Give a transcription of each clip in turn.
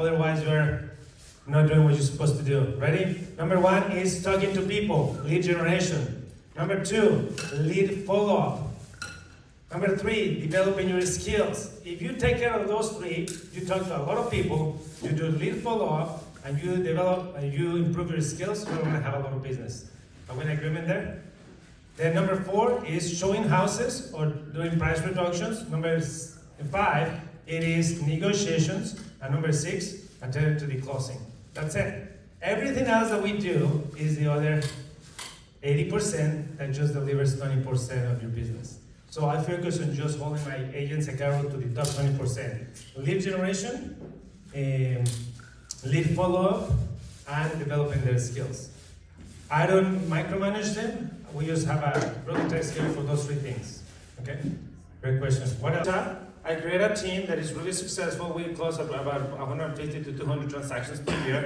otherwise you're not doing what you're supposed to do. Ready? Number 1 is talking to people, lead generation. Number 2, lead follow-up. Number 3, developing your skills. If you take care of those 3, you talk to a lot of people, you do lead follow-up, and you develop and you improve your skills, you're going to have a lot of business. Are we in agreement there? Then number 4 is showing houses or doing price reductions. Number 5, it is negotiations. And number 6, attending to the closing. That's it. Everything else that we do is the other 80% that just delivers 20% of your business. So I focus on just holding my agents accountable to the top 20%. Lead generation, lead follow-up, and developing their skills. I don't micromanage them. We just have a prototype scale for those 3 things. Okay? Great question. What else? I create a team that is really successful. We close about 150 to 200 transactions per year.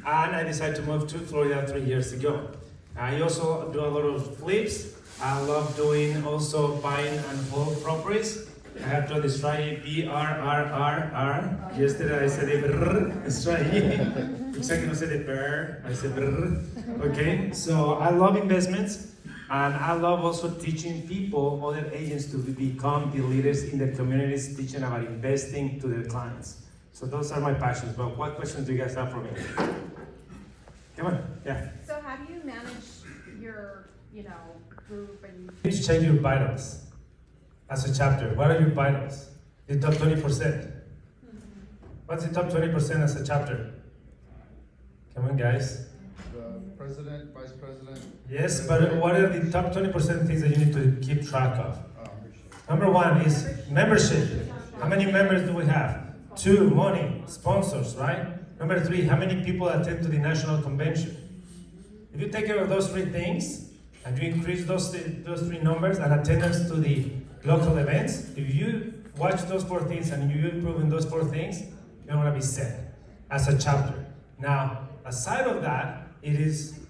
And I decided to move to Florida 3 years ago. I also do a lot of flips. I love doing also buying and hold properties. I have to try B-R-R-R-R. Yesterday I said it brrr. Let's try it. Looks like I said it brrr. I said brrr. Okay, so I love investments. And I love also teaching people, other agents, to become the leaders in their communities, teaching about investing to their clients. So those are my passions. But what questions do you guys have for me? Come on, yeah. So how do you manage your, group and... You need to check your vitals as a chapter. What are your vitals? The top 20%. What's the top 20% as a chapter? Come on, guys. The president, vice president. Yes, but what are the top 20% things that you need to keep track of? Number 1 is membership. How many members do we have? 2, money, sponsors, right? Number 3, how many people attend to the national convention? If you take care of those 3 things, and you increase those 3 numbers and attendance to the local events, if you watch those 4 things and you improve in those 4 things, you're going to be set as a chapter. Now, aside of that, it is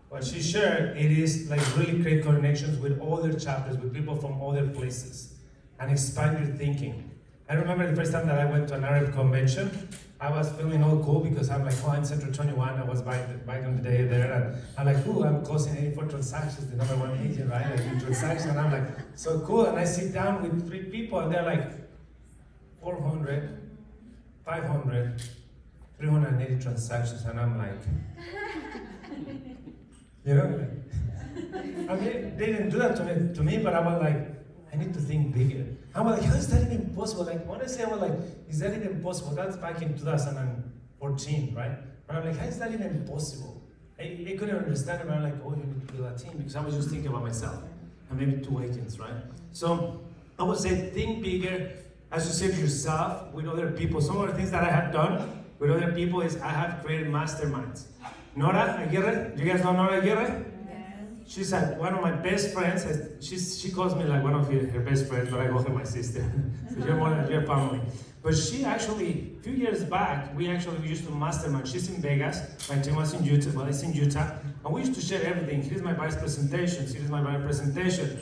what she shared, it is like really create connections with other chapters, with people from other places, and expand your thinking. I remember the first time that I went to a Nahrep convention, I was feeling all cool because I'm like, oh, in Central 21, I was back on the day there, and I'm like, ooh, I'm closing 84 transactions, the number 1 agent, right? Like, in transactions, and I'm like, so cool, and I sit down with 3 people, and they're like, 400, 500, 380 transactions, and I'm like, I mean, they didn't do that to me, but I was like, I need to think bigger. I was like, how is that even possible? Like, honestly, I was like, is that even possible? That's back in 2014, right? But I'm like, how is that even possible? I couldn't understand it, but I'm like, oh, you need to build a team, because I was just thinking about myself, and maybe 2 agents, right? So, I would say, think bigger, associate yourself with other people. Some of the things that I have done with other people is I have created masterminds. Nora Aguirre, you guys know Nora Aguirre? She's like one of my best friends. She calls me like one of her best friends, but I call her my sister. So you're more than your family. But she actually, a few years back, we used to mastermind. She's in Vegas, my team was in Utah, well, it's in Utah, and we used to share everything. Here's my vice presentation, here's my vice presentation.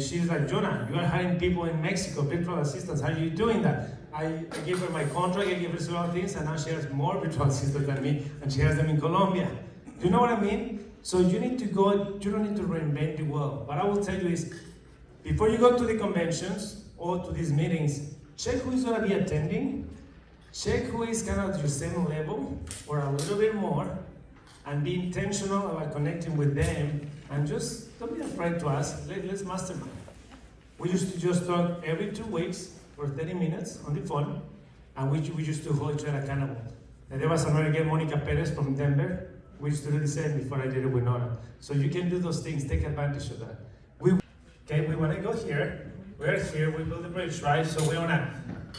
She's like, Jona, you are hiring people in Mexico, virtual assistants, how are you doing that? I give her my contract, I give her several things, and now she has more virtual assistants than me, and she has them in Colombia. Do you know what I mean? So you need to go, you don't need to reinvent the wheel. What I will tell you is, before you go to the conventions or to these meetings, check who is going to be attending, check who is kind of at your same level or a little bit more, and be intentional about connecting with them, and just don't be afraid to ask. Let's mastermind. We used to just talk every 2 weeks for 30 minutes on the phone, and we used to hold each other accountable. And there was another girl, Monica Perez from Denver. We used to do the same before I did it with Nora. So you can do those things, take advantage of that. We want to go here. We're here, we build the bridge, right? So we want to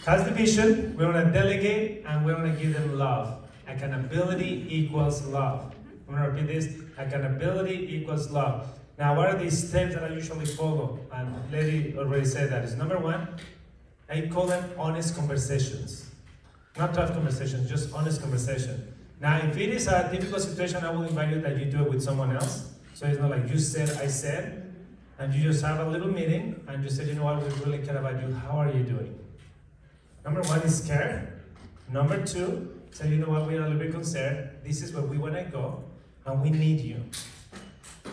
cast the vision, we want to delegate, and we want to give them love. Accountability equals love. I'm going to repeat this. Accountability equals love. Now, what are these steps that I usually follow? And Lady already said that. Is number 1, I call them honest conversations. Not tough conversations, just honest conversation. Now, if it is a difficult situation, I will invite you that you do it with someone else. So it's not like you said, I said, and you just have a little meeting, and you said, you know what, we really care about you. How are you doing? Number 1 is care. Number 2, said, you know what, we're a little bit concerned. This is where we want to go, and we need you.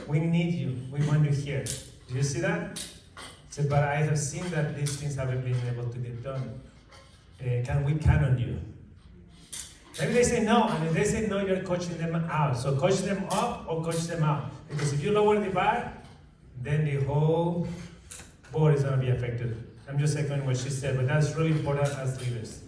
We need you. We want you here. Do you see that? Said, but I have seen that these things haven't been able to get done. Can we count on you? Maybe they say no, and if they say no, you're coaching them out. So coach them up or coach them out. Because if you lower the bar, then the whole board is going to be affected. I'm just echoing what she said, but that's really important as leaders.